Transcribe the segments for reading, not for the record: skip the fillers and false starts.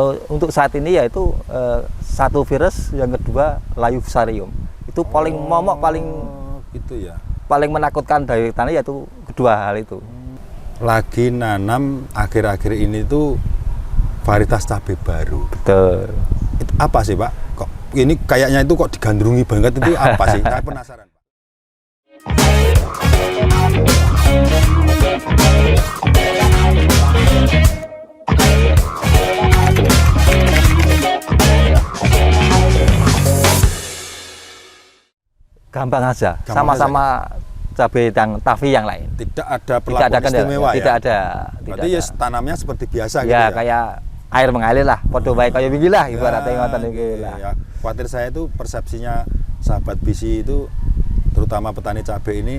Kalau untuk saat ini yaitu satu virus, yang kedua layu fusarium. Itu paling momok, paling gitu ya. Paling menakutkan dari tanah yaitu kedua hal itu. Lagi nanam akhir-akhir ini tuh varietas cabai baru. Betul. Itu apa sih, Pak? Kok ini kayaknya itu kok digandrungi banget, itu apa sih? Saya penasaran, Pak. Gampang aja, sama-sama cabai dan tavi yang lain. Tidak ada perlakuan istimewa tidak ya? ada. Berarti ya tanamnya seperti biasa gitu ya? ya? Kayak air mengalir lah, podo baik kayak begini lah, ibaratnya ngoten iki lah. Ya. Khawatir saya itu persepsinya sahabat BC itu, terutama petani cabai ini,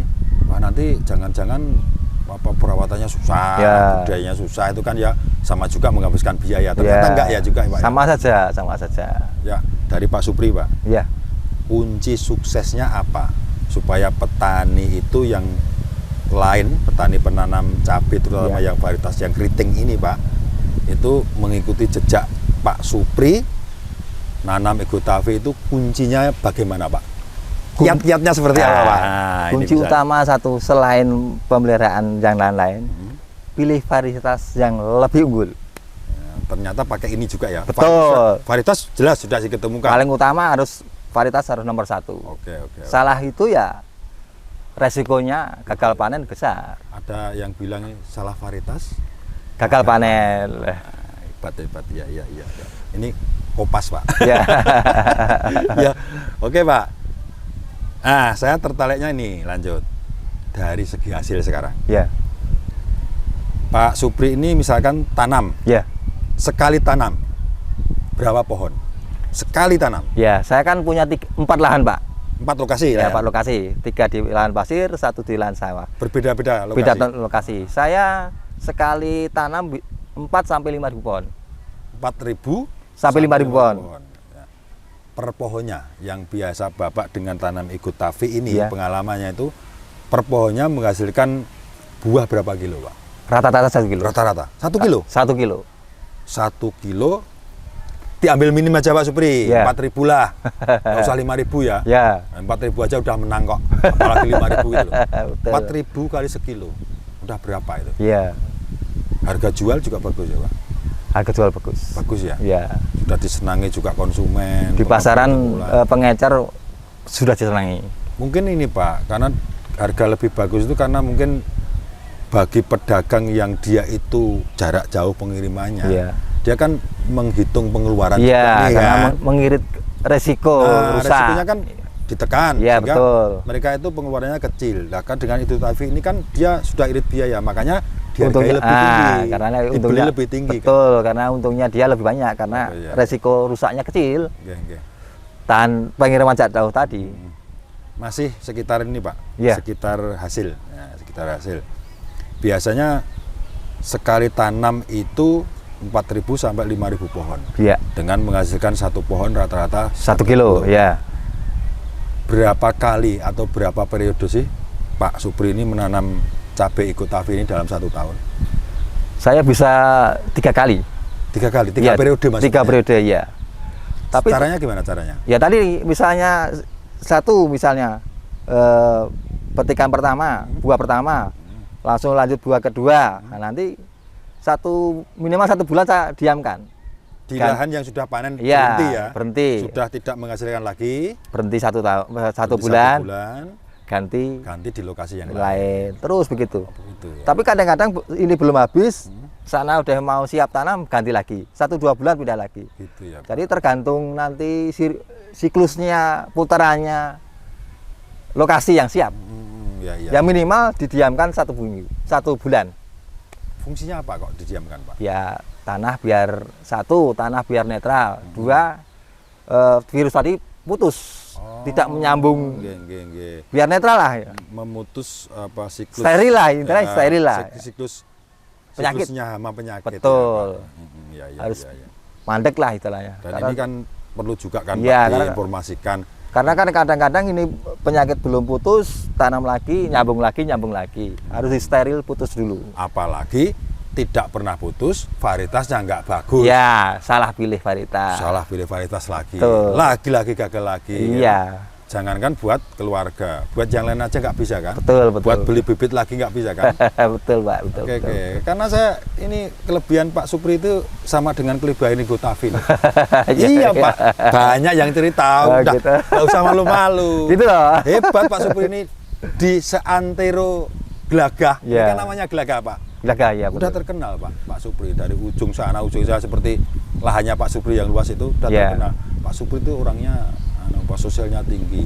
wah nanti jangan-jangan apa perawatannya susah, budayanya susah, itu kan ya sama juga menghabiskan biaya. Ternyata enggak ya juga, Pak. Sama saja. Ya, dari Pak Supri, Pak. Ya. Kunci suksesnya apa supaya petani itu yang lain, petani penanam cabai terutama yang varietas yang keriting ini, Pak, itu mengikuti jejak Pak Supri nanam Ego-Tavi, itu kuncinya bagaimana, Pak? Kiat-kiatnya seperti apa, Pak? Kunci utama satu, selain pemeliharaan yang lain-lain, pilih varietas yang lebih unggul. Ya, ternyata pakai ini juga ya. Betul. Varietas jelas sudah diketemukan. Paling utama varietas harus nomor 1. Oke. Salah itu ya resikonya gagal panen besar. Ada yang bilang salah varietas gagal panen. Hebat ya. Ini Kopas, Pak. Ya. Ya. Oke, Pak. Nah, saya tertariknya ini, lanjut dari segi hasil sekarang. Ya. Pak Supri ini misalkan tanam. Ya. Sekali tanam berapa pohon? Sekali tanam. Ya, saya kan punya 4 lahan, Pak. 4 lokasi ya? Ya, 4 lokasi. 3 di lahan pasir, 1 di lahan sawah. Berbeda-beda lokasi. Beda lokasi. Saya sekali tanam 4 sampai 5.000 pohon. 4.000 sampai 5.000 pohon. Ya. Per pohonnya yang biasa Bapak dengan tanam Ego-Tavi ini, pengalamannya itu per pohonnya menghasilkan buah berapa kilo, Pak? Rata-rata 1 kilo. Rata-rata 1 kilo? 1 kilo. 1 kilo diambil minim aja, Pak Supri, 4.000 lah, nggak usah 5.000 ya. 4.000 aja udah menang kok, apalagi 5.000 itu. 4.000 kali sekilo, udah berapa itu? Iya. Harga jual juga bagus ya, Pak? Harga jual bagus. Bagus ya? Iya. Sudah disenangi juga konsumen. Di pasaran pengecer sudah disenangi. Mungkin ini, Pak, karena harga lebih bagus itu karena mungkin bagi pedagang yang dia itu jarak jauh pengirimannya. Dia kan menghitung pengeluaran juga, karena mengirit resiko rusak. Resikonya kan ditekan, sehingga betul. Mereka itu pengeluarannya kecil. Nah, kan dengan Ego-Tavi ini kan dia sudah irit biaya, makanya dihargai lebih tinggi. Karena dibeli lebih tinggi. Betul, kan? Karena untungnya dia lebih banyak karena resiko rusaknya kecil. Tahan pengiriman jarak jauh tadi. Masih sekitar ini, Pak. Sekitar hasil. Ya, sekitar hasil. Biasanya sekali tanam itu 4.000 sampai 5.000 pohon. Dengan menghasilkan 1 pohon rata-rata 1 kilo. Berapa kali atau berapa periode sih Pak Supri ini menanam cabai Ego-Tavi ini dalam 1 tahun? Saya bisa 3 kali. 3 kali? 3 periode maksudnya? 3 periode, ya. Tapi caranya gimana caranya? Ya tadi misalnya misalnya petikan pertama, buah pertama, langsung lanjut buah kedua. Nah, nanti minimal 1 bulan saya diamkan. Di lahan yang sudah panen berhenti ya? Berhenti. Sudah tidak menghasilkan lagi. Berhenti 1 bulan. Ganti di lokasi yang lain. Terus begitu. Tapi kadang-kadang ini belum habis, sana udah mau siap tanam, ganti lagi. 1-2 bulan pindah lagi. Gitu ya, Pak. Jadi tergantung nanti siklusnya, putarannya, lokasi yang siap. Yang minimal didiamkan 1 bulan. Fungsinya apa kok didiamkan, Pak? Ya tanah biar tanah biar netral. 2, virus tadi putus, tidak menyambung. Biar netral lah. Memutus siklus. Steril lah, intinya steril lah. Siklusnya hama penyakit. Betul. Ya, harus mandek lah istilahnya. Dan ini kan perlu juga kan Pak diinformasikan. Karena kan kadang-kadang ini penyakit belum putus, tanam lagi, nyambung lagi. Harus steril, putus dulu. Apalagi tidak pernah putus, varietasnya nggak bagus. Ya, salah pilih varietas. Salah pilih varietas lagi. Betul. Lagi gagal lagi. Iya. Jangankan buat keluarga, buat yang lain aja nggak bisa kan? Betul, betul. Buat beli bibit lagi nggak bisa kan? Betul, Pak, betul. Oke, betul. oke. Karena saya ini kelebihan Pak Supri itu sama dengan kelebihan Gotavin. Iya Pak, banyak yang cerita, Oh, udah gitu. nggak usah malu-malu. Gitu loh. Hebat Pak Supri ini di seantero Gelagah. Ini Iya. kan namanya Gelagah Pak. Gelagah ya, Udah betul. terkenal Pak Supri dari ujung sana ujung sana seperti lahannya Pak Supri yang luas itu udah Iya. terkenal. Pak Supri itu orangnya sosialnya tinggi.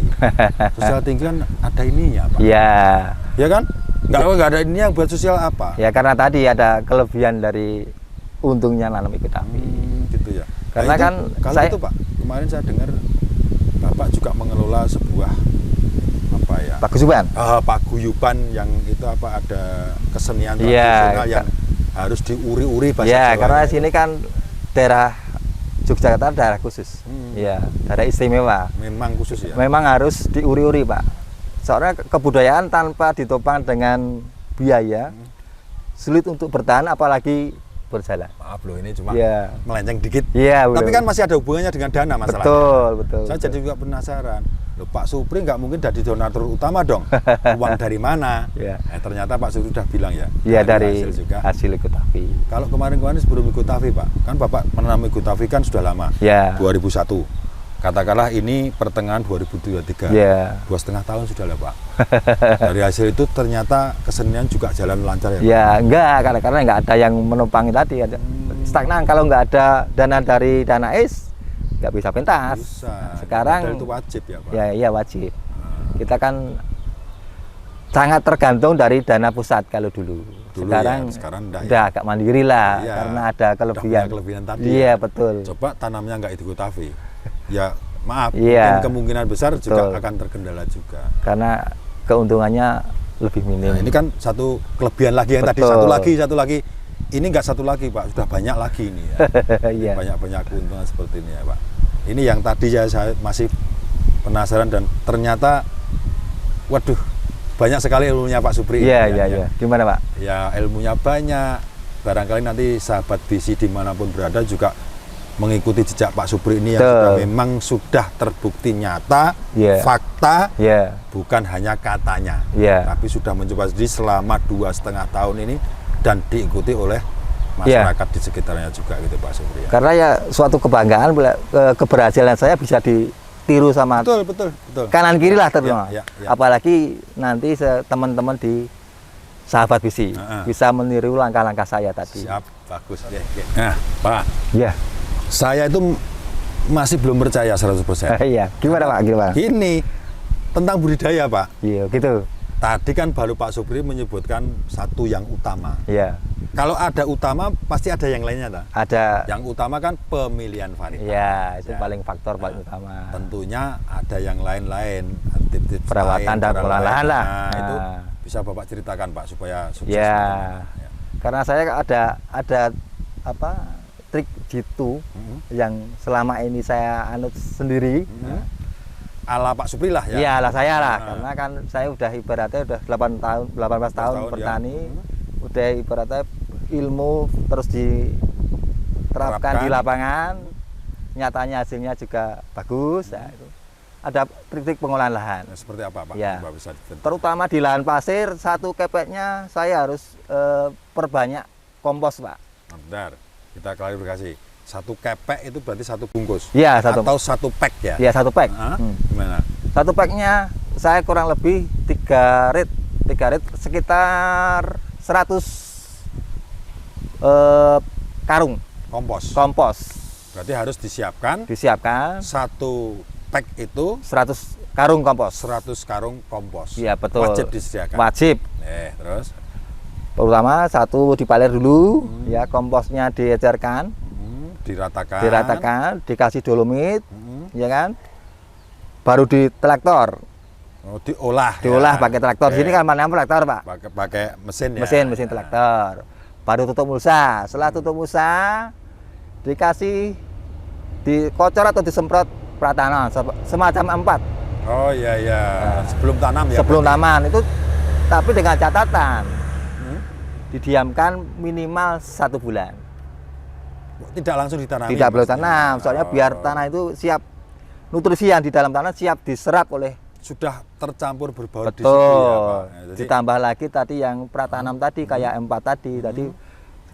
Sosial tinggi kan ada ininya Pak. Iya. Ya kan? Nggak ada ini yang buat sosial apa? Ya karena tadi ada kelebihan dari untungnya nanam Gotavin. Gitu ya. Karena itu, kan kalau saya- itu Pak, kemarin saya dengar Bapak juga mengelola sebuah apa ya? Paguyuban. Paguyuban yang itu apa ada kesenian Iya, tradisional yang harus diuri-uri bahasa Ya, Jawanya karena itu. sini kan daerah Yogyakarta daerah khusus. Ya, daerah istimewa. Memang khusus ya. Memang harus diuri-uri, Pak. Soalnya kebudayaan tanpa ditopang dengan biaya sulit untuk bertahan apalagi berjalan. Maaf loh ini cuma Iya. melenceng dikit. Iya, Tapi betul. kan masih ada hubungannya dengan dana masalahnya. Betul. Saya jadi juga penasaran. Loh, Pak Supri nggak mungkin jadi donatur utama dong. Uang dari mana? Iya. Ternyata Pak Supri udah bilang ya. Iya, dari hasil juga. hasil Gotavin. Kalau kemarin-kemarin sebelum Gotavin Pak, kan Bapak menanam Gotavin kan sudah lama. Ya. 2001. Katakanlah ini pertengahan 2023. Ya. 2,5 tahun sudah lah Pak. Dari hasil itu ternyata kesenian juga jalan lancar ya Pak. Ya, enggak, karena nggak ada yang menopang tadi, ada stagnan. Kalau nggak ada dana dari dana ACE, nggak bisa pentas. Bisa. Nah, sekarang Modal itu wajib ya Pak. ya, iya wajib. Kita kan sangat tergantung dari dana pusat kalau dulu. Dulu Sekarang, ya, sekarang enggak ya. udah agak mandiri lah, Iya. karena ada kelebihan. punya kelebihan tadi Iya, ya. betul. Coba tanamnya nggak itu Gotavin. Ya maaf, Iya. mungkin kemungkinan besar juga Betul. akan terkendala juga. Karena keuntungannya lebih minim. Nah, ini kan satu kelebihan lagi yang tadi Betul. satu lagi. Ini nggak satu lagi Pak, sudah banyak lagi ini ya. Iya. Banyak keuntungan seperti ini ya Pak. Ini yang tadi ya saya masih penasaran dan ternyata, waduh, banyak sekali ilmunya Pak Supri. Iya, Ya, iya. Gimana, Pak? Ya ilmunya banyak. Barangkali nanti sahabat BC dimanapun berada juga mengikuti jejak Pak Supri ini yang Betul. sudah memang sudah terbukti nyata, Iya. fakta, Iya. bukan hanya katanya, Iya. tapi sudah mencoba sendiri selama 2,5 tahun ini dan diikuti oleh Iya. masyarakat di sekitarnya juga gitu Pak Supri. Ya. Karena ya suatu kebanggaan keberhasilan saya bisa ditiru sama Betul. kanan kiri lah terutama. Ya. Apalagi nanti teman-teman di sahabat BC bisa meniru langkah-langkah saya tadi. Siap, bagus. Oke. Nah, Pak, Iya. saya itu masih belum percaya 100%. Iya. Gimana, Pak? Gimana? Ini tentang budidaya Pak. Iya, gitu. Tadi kan baru Pak Supri menyebutkan satu yang utama. Iya. Kalau ada utama pasti ada yang lainnya tak? Ada. Yang utama kan pemilihan varietas. Iya, itu Ya. paling faktor paling utama. Tentunya ada yang lain-lain, tips-tips Perawatan lain, dan cara pengolahan lain. lah. Nah, itu Nah. bisa Bapak ceritakan Pak supaya sukses. Ya. bagaimana. Ya. Karena saya ada apa trik jitu yang selama ini saya anut sendiri. Ala Pak Supri lah ya. Iya lah saya lah, Nah. karena kan saya udah ibaratnya udah 18 tahun tahun, bertani, ya. udah ibaratnya ilmu terus diterapkan di lapangan, nyatanya hasilnya juga bagus. Ya, itu. Ada trik-trik pengolahan lahan. Nah, seperti apa Pak? Ya. Coba bisa diceritakan. Terutama di lahan pasir, satu kepeknya saya harus perbanyak kompos, Pak. Nah, bentar, kita klarifikasi. Satu kepek itu berarti satu bungkus. Iya, satu. Atau satu pack ya? Ya satu pack. Hah? Gimana? Satu packnya saya kurang lebih 3 rit sekitar 100 karung Kompos. kompos Berarti harus disiapkan disiapkan satu pack itu 100 karung kompos. 100 karung kompos. Iya betul. Wajib disediakan. Wajib. Terus Pertama satu dipalir dulu, ya komposnya diecerkan, diratakan. dikasih dolomit, ya kan, baru di traktor, Oh, diolah. diolah ya. pakai traktor. Oke. Sini kan mana traktor Pak, Pakai mesin ya. mesin traktor. Baru tutup mulsa. Setelah tutup mulsa, dikasih dikocor atau disemprot pratanam semacam 4 Oh iya iya. Sebelum tanam ya. sebelum berarti? taman itu, tapi dengan catatan didiamkan minimal 1 bulan. Tidak langsung ditanami. Tidak perlu maksudnya. tanam, soalnya biar tanah itu siap, nutrisi yang di dalam tanah siap diserap oleh. Sudah tercampur berbaur di situ Betul. ya, Pak. Jadi, Ditambah lagi tadi yang pratanam tadi kayak M4 tadi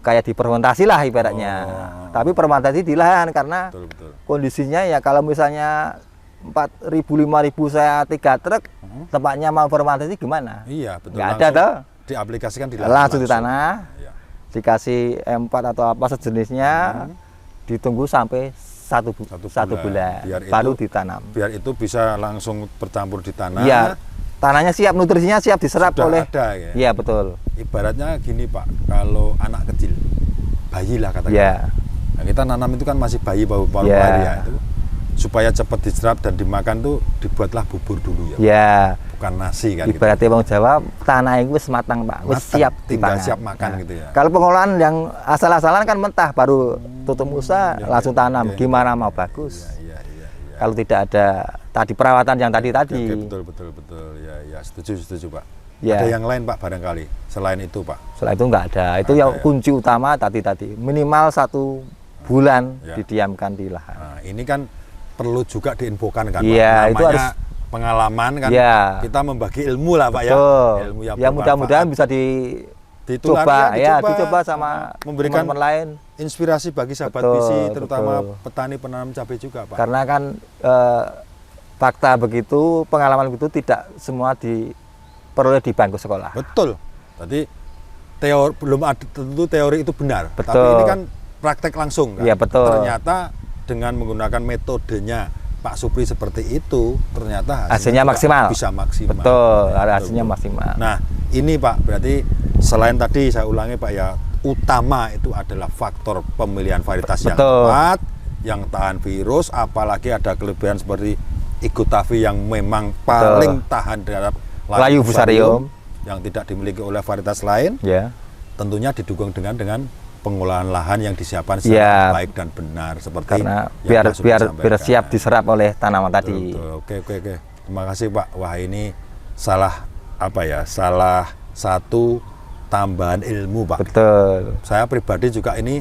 kayak difermentasi lah ibaratnya. Tapi fermentasi di lahan karena betul. kondisinya ya kalau misalnya 4.000 5.000 saya 3 truk, tempatnya mau fermentasi gimana? Iya, betul. Nggak ada toh. Diaplikasikan di lahan. Langsung di tanah, Iya. dikasih M4 atau apa sejenisnya, ditunggu sampai satu bulan. bulan, Biar baru itu- ditanam. Biar itu bisa langsung bercampur di tanah. Iya, tanahnya siap, nutrisinya siap diserap Sudah oleh. ada ya. Iya betul. Ibaratnya gini Pak, kalau anak kecil, bayi lah katakan. Iya, Nah, kita nanam itu kan masih bayi baru Iya. lahir ya itu. Supaya cepat diserap dan dimakan tuh dibuatlah bubur dulu ya. iya. Bukan nasi kan gitu. Ibaratnya Bang Jawa, tanah itu wis matang Pak, wis Matang, siap tinggal dipangan. siap makan Nah, gitu ya. Kalau pengolahan yang asal-asalan kan mentah, baru tutup usaha Iya, langsung iya, tanam. iya, Gimana iya, mau iya, bagus? Iya. Kalau tidak ada tadi perawatan yang tadi. Oke, betul. Ya, setuju Pak. Ya. Ada yang lain Pak barangkali selain itu Pak. Setelah itu nggak ada. Itu Ada yang ya. kunci utama tadi minimal 1 bulan Ya. didiamkan di lahan. Nah, ini kan perlu juga diinfokan kan Iya, Pak. itu Namanya harus- pengalaman kan. Iya. Kita membagi ilmu lah Pak Betul. ya. Ilmu yang Ya mudah-mudahan bermanfaat. bisa Ditular, dicoba sama memberikan teman-teman lain. inspirasi bagi sahabat Betul, visi terutama betul. petani penanam cabai juga Pak. Karena kan fakta begitu, pengalaman begitu tidak semua diperoleh di bangku sekolah. Betul. Tadi teori belum ada tentu teori itu benar. Tapi Betul. ini kan praktek langsung kan. Iya, betul. Ternyata dengan menggunakan metodenya Pak Supri seperti itu, ternyata Hasilnya juga maksimal. bisa maksimal. Betul, Ya, hasilnya maksimal. Nah, ini Pak, berarti selain tadi saya ulangi Pak ya, utama itu adalah faktor pemilihan varietas yang Betul. tepat, yang tahan virus, apalagi ada kelebihan seperti Igustavi yang memang paling tahan terhadap Layu fusarium yang tidak dimiliki oleh varietas lain, ya. tentunya didukung dengan pengolahan lahan yang disiapkan Ya. secara baik dan benar seperti Karena yang biar Pak Supri biar sampaikan. siap diserap oleh tanaman Betul, tadi. betul. Oke. Terima kasih Pak. Wah ini salah satu tambahan ilmu Pak. Betul. Saya pribadi juga ini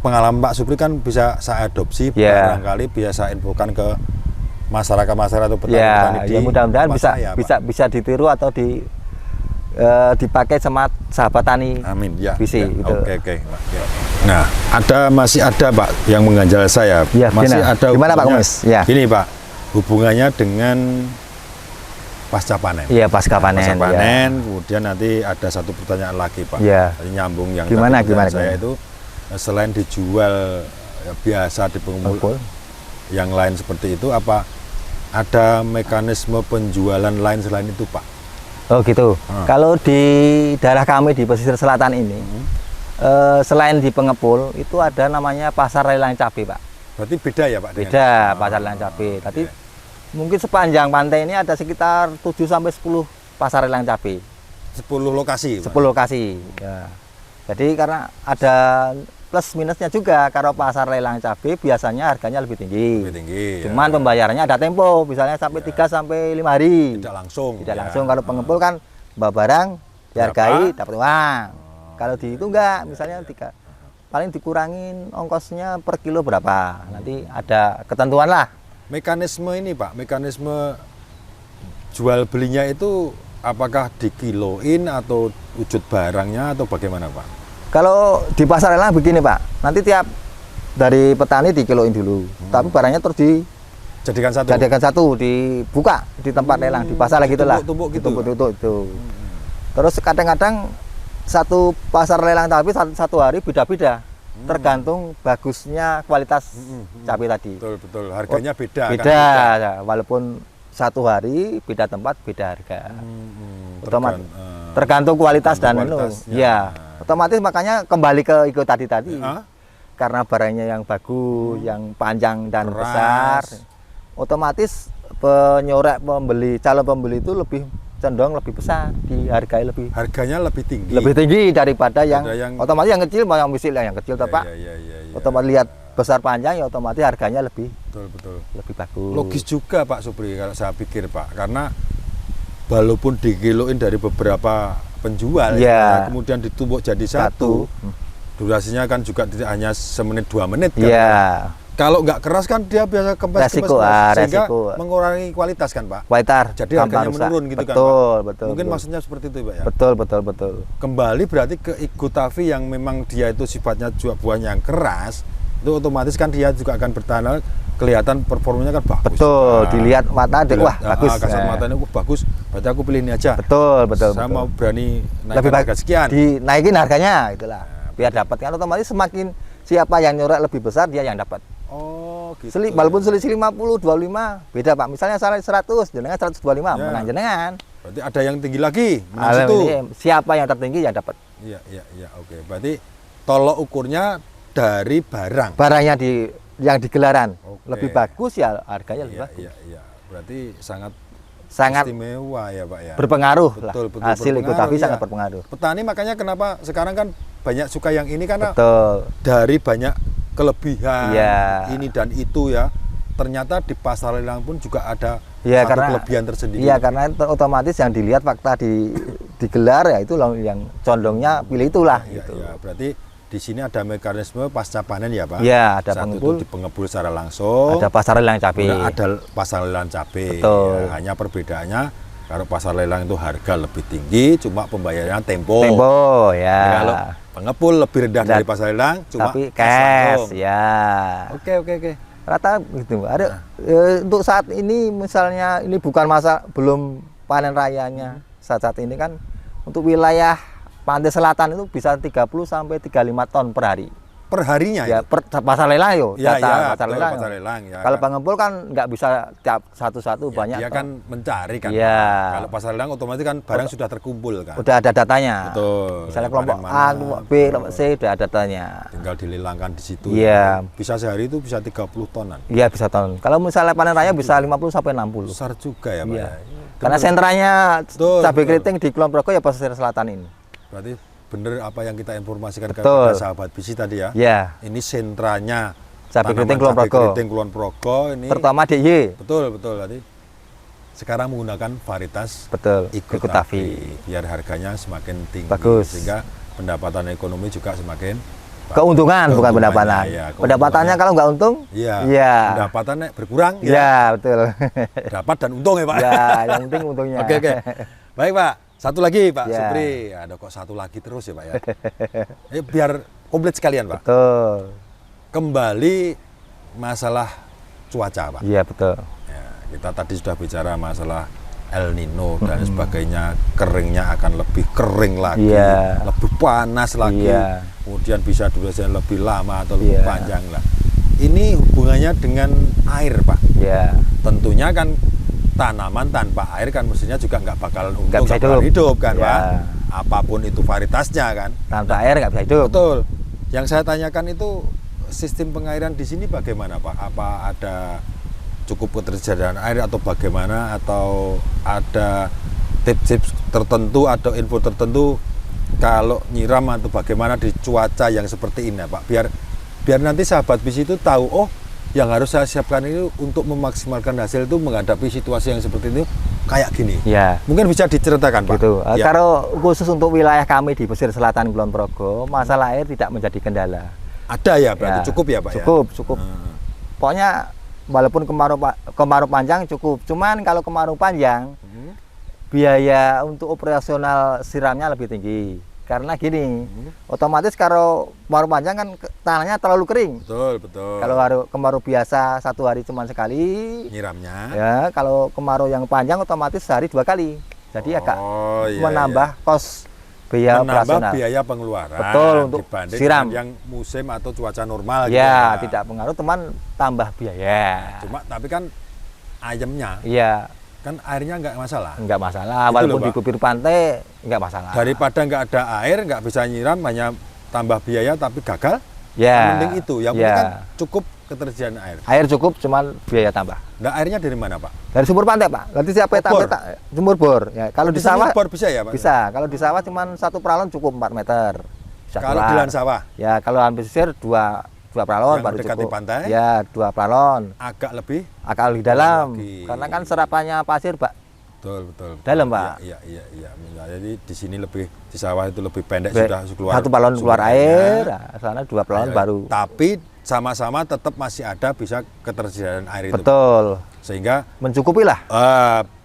pengalaman Pak Supri kan bisa saya adopsi, Ya. barangkali bisa saya infokan ke masyarakat atau petani-petani Ya, di ya mudah-mudahan tempat saya, Pak. bisa ditiru atau dipakai sama sahabat tani. Amin ya. Visi, ya. gitu. Oke. Pak. Ya. Nah, masih ada Pak yang mengganjal saya. Ya, masih gimana? ada. Gimana, Pak hubungannya- Kumis? Ya. Gini Pak, hubungannya dengan pasca panen. Iya, pasca panen. Pasca ya. panen, kemudian nanti ada satu pertanyaan lagi Pak. Ya. Tadi nyambung yang Gimana, tadi pertanyaan gimana? saya itu selain dijual biasa di pengumul Betul. yang lain seperti itu, apa ada mekanisme penjualan lain selain itu Pak? Oh gitu. Kalau di daerah kami di pesisir selatan ini, selain di pengepul, itu ada namanya pasar lelang cabai Pak. Berarti beda ya Pak? dengan- Beda pasar lelang cabai. Tadi mungkin sepanjang pantai ini ada sekitar 7 sampai 10 pasar lelang cabai. 10 lokasi Pak? 10 lokasi. Ya. Jadi karena ada plus minusnya juga, kalau pasar lelang cabai biasanya harganya lebih tinggi. Lebih tinggi. Cuman ya. pembayarannya ada tempo, misalnya sampai 3 sampai 5 hari. Tidak langsung. Tidak ya. langsung. Kalau pengepul kan bawa barang, dihargai, dapat uang. Kalau di itu enggak, misalnya paling dikurangin ongkosnya per kilo berapa. Nanti ada ketentuan lah. Mekanisme ini Pak, mekanisme jual belinya itu apakah dikiloin atau wujud barangnya atau bagaimana Pak? Kalau di pasar lelang begini Pak, nanti tiap dari petani dikiloin dulu, tapi barangnya terus dijadikan Jadikan satu. dibuka di tempat lelang, di pasar lah gitulah. Ditumpuk-tumpuk gitu. Ditumpuk-tumpuk itu. Terus kadang-kadang satu pasar lelang tapi satu hari beda-beda, tergantung bagusnya kualitas cabai tadi. Betul. Harganya beda. kan? Beda, ya. Walaupun satu hari beda tempat beda harga. Tergantung kualitas dan kualitasnya. ya otomatis makanya kembali ke ikut tadi Hah? karena barangnya yang bagus, yang panjang dan Keras. besar, otomatis calon pembeli itu lebih cenderung lebih besar, dihargai Harganya lebih tinggi. lebih tinggi daripada yang, yang- otomatis yang kecil mau yang misil yang kecil toh, Pak. Iya. Otomatis lihat besar panjang ya otomatis harganya lebih Betul. bagus. Logis juga Pak Supri kalau saya pikir Pak, karena walaupun dikiloin dari beberapa penjual, Iya. kemudian ditumbuk jadi satu. Durasinya kan juga tidak hanya semenit 2 menit kan. Iya. Kalau nggak keras kan dia biasa kempes Resiko, sehingga resiko. mengurangi kualitas kan Pak. Kualitas Jadi gampang harganya rusak. menurun gitu kan Betul, Pak. betul. Mungkin betul. maksudnya seperti itu Pak ya. Betul. Kembali berarti ke Igotavi yang memang dia itu sifatnya buahnya yang keras, itu otomatis kan dia juga akan bertahan, kelihatan performanya kan bagus. Betul, Nah, dilihat mata deh, wah bagus. kasat Nah, matanya wah bagus, berarti aku pilih ini aja. Betul. Saya mau berani naikkan Lebih baik harga sekian. dinaikin harganya itulah. Biar dapat kan otomatis semakin siapa yang nyorek lebih besar dia yang dapat. Oh, gitu. Walaupun selisih 50, 25 beda Pak. Misalnya saya 100, jenengan 125, Ya. menang jenengan. Berarti ada yang tinggi lagi, menang Alam situ. ini, siapa yang tertinggi yang dapat. Iya, oke. Berarti tolok ukurnya dari barang. Barangnya yang di gelaran Oke. lebih bagus ya harganya lebih bagus. Iya. Berarti sangat Sangat istimewa ya Pak ya. berpengaruh lah. Betul, Hasil berpengaruh, Igotavi iya. sangat berpengaruh. Petani makanya kenapa sekarang kan banyak suka yang ini karena Betul. dari banyak kelebihan Iya. ini dan itu ya. Ternyata di pasar lelang pun juga ada Iya, satu karena kelebihan tersendiri. Iya, karena otomatis yang dilihat fakta digelar ya itu yang condongnya pilih itulah Iya, gitu. iya. Berarti di sini ada mekanisme pasca panen ya Pak. Iya, ada Satu pengepul, itu di pengepul secara langsung. ada pasar lelang cabai. Kemudian ada pasar lelang cabai. Betul. Ya, hanya perbedaannya kalau pasar lelang itu harga lebih tinggi, cuma pembayarannya tempo. Tempo ya. Kalau pengepul lebih rendah dari pasar lelang, cuma tapi cash cash langsung. ya. Oke. Rata gitu. Ada untuk saat ini misalnya ini bukan belum panen rayanya. Saat ini kan untuk wilayah pantai selatan itu bisa 30 sampai 35 ton per hari. Per harinya Ya, itu? pasar lelang yo, Ya, data ya, pasar betul, lelang. pasar lelang, ya. Kalau pengepul kan nggak bisa tiap satu-satu Ya, banyak. dia ton. kan mencari kan. Iya. Kalau pasar lelang otomatis kan barang sudah terkumpul kan. Udah ada datanya. Betul. Misalnya Yang kelompok panen A, mana, kelompok B, kelompok C udah ada datanya. tinggal dilelangkan di situ. Iya. Bisa sehari itu bisa 30 tonan. Iya bisa ton. Kalau misalnya panen raya bisa 50 sampai 60. Besar juga ya Pak. Iya. ya. Karena sentranya Betul, cabai betul. keriting di Kulon Progo ya pesisir selatan ini. Berarti bener apa yang kita informasikan Betul. kepada sahabat Bisi tadi ya. Ya, Ini sentranya cabai tanaman keriting Kulon cabai Progo. keriting Kulon Progo ini. Terutama DIY. Betul tadi. Sekarang menggunakan varietas Betul. Igotavi biar harganya semakin tinggi Bagus. sehingga pendapatan ekonomi juga semakin Keuntungan bukan pendapatan. Iya, Pendapatannya kalau nggak untung, Iya. Iya. Pendapatannya berkurang ya. ya betul. Dapat dan untung ya, Pak. Ya, yang penting untungnya. Oke. Baik, Pak. Satu lagi, Pak Ya. Supri. Ada kok satu lagi terus ya, Pak ya. Biar komplit sekalian, Pak. Betul. Kembali masalah cuaca, Pak. Iya betul. Ya, kita tadi sudah bicara masalah El Nino dan sebagainya, keringnya akan lebih kering lagi, Iya. lebih panas lagi, Iya. kemudian bisa durasinya lebih lama atau lebih Iya. panjang lah. Ini hubungannya dengan air, Pak. Ya, Tentunya kan tanaman tanpa air kan mestinya juga nggak bakalan untung, Nggak bisa nggak bakalan hidup kan, Iya. Pak. Apapun itu varietasnya kan. tanpa air nggak bisa hidup. Betul. Yang saya tanyakan itu sistem pengairan di sini bagaimana, Pak? Apa ada cukup ketersediaan air atau bagaimana, atau ada tips-tips tertentu atau info tertentu kalau nyiram atau bagaimana di cuaca yang seperti ini, Pak? Biar nanti sahabat Bisi itu tahu, oh, yang harus saya siapkan ini untuk memaksimalkan hasil itu menghadapi situasi yang seperti ini kayak gini. Ya. Mungkin bisa diceritakan, Pak. Gitu. Ya. Kalau khusus untuk wilayah kami di pesisir selatan Kulon Progo, masalah air tidak menjadi kendala. Ada ya, berarti Ya, cukup ya, Pak? Cukup. Hmm. Pokoknya walaupun kemarau panjang cukup. Cuman kalau kemarau panjang, Hmm. biaya untuk operasional siramnya lebih tinggi. Karena gini, otomatis kalau kemarau panjang kan tanahnya terlalu kering. Betul. Kalau kemarau biasa satu hari cuma sekali, nyiramnya. ya kalau kemarau yang panjang otomatis sehari 2 kali. Jadi agak iya, menambah kos biaya menambah operasional. biaya pengeluaran. Betul, untuk dibanding siram. dengan yang musim atau cuaca normal gitu Ya, tidak pengaruh, teman tambah biaya. Cuma tapi kan ayamnya Iya, kan airnya nggak masalah. enggak masalah. Gitu Walaupun loh, di Pak. kupir pantai enggak masalah. Daripada nggak ada air, nggak bisa nyiram, hanya tambah biaya tapi gagal. ya, Mending itu. Yang ya. penting kan cukup ketersediaan air. Air cukup, cuman biaya tambah. Nah, airnya dari mana, Pak? Dari sumur pantai, Pak. Nanti siapa Oh, bor. sumur bor. Ya, kalau di Bisa sawah nyebor bisa ya, Pak? bisa. Kalau di sawah cuman 1 pralon cukup 4 meter. Bisa Kalau keluar. di lahan sawah Ya, kalau lahan pesisir 2 pralon Yang baru mendekati cukup. pantai? Ya, 2 pralon. agak lebih Akal di dalam. lagi. Karena kan serapannya pasir, Pak. Betul. Dalam, Pak. Iya. Nah, jadi di sini lebih di sawah itu lebih pendek Be- sudah keluar. Satu balon keluar sumbernya. air, nah, sana 2 balon Ya, baru. Tapi sama-sama tetap masih ada bisa ketersediaan air itu. Betul. Sehingga Mencukupi lah.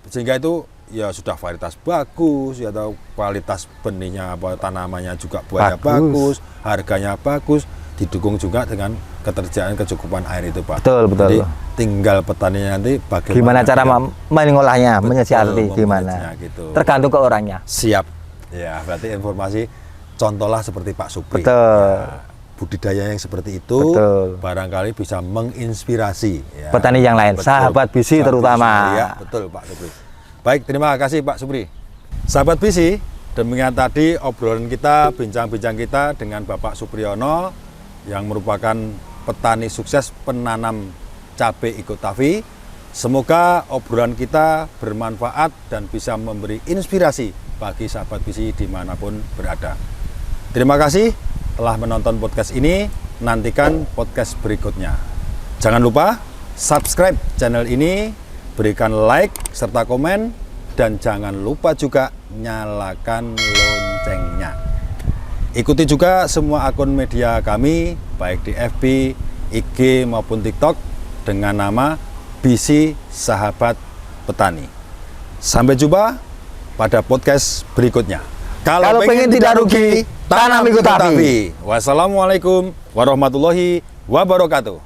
sehingga itu ya sudah varietas bagus ya, atau kualitas benihnya apa tanamannya juga buahnya bagus, harganya bagus, didukung juga dengan ketersediaan kecukupan air itu, Pak. Betul. Jadi tinggal petaninya nanti Gimana cara dia- mengolahnya, Betul, menyiasati gimana. memanagenya gitu. Tergantung ke orangnya. Siap. Ya, berarti informasi contohlah seperti Pak Supri. Betul. Ya, budidaya yang seperti itu Betul. barangkali bisa menginspirasi ya. Petani yang lain, sahabat bisi terutama. Ya, betul Pak Supri. Baik, terima kasih Pak Supri. Sahabat bisi, demikian tadi obrolan kita, bincang-bincang kita dengan Bapak Supriyono yang merupakan petani sukses penanam cabai Ikotavi. Semoga obrolan kita bermanfaat dan bisa memberi inspirasi bagi sahabat bisi dimanapun berada. Terima kasih telah menonton podcast ini. Nantikan podcast berikutnya. Jangan lupa subscribe channel ini, berikan like serta komen, dan jangan lupa juga nyalakan loncengnya. Ikuti juga semua akun media kami, baik di FB, IG maupun TikTok dengan nama Bisi Sahabat Petani. Sampai jumpa pada podcast berikutnya. Kalau pengen tidak rugi, tanam Ikotavi. Wassalamualaikum warahmatullahi wabarakatuh.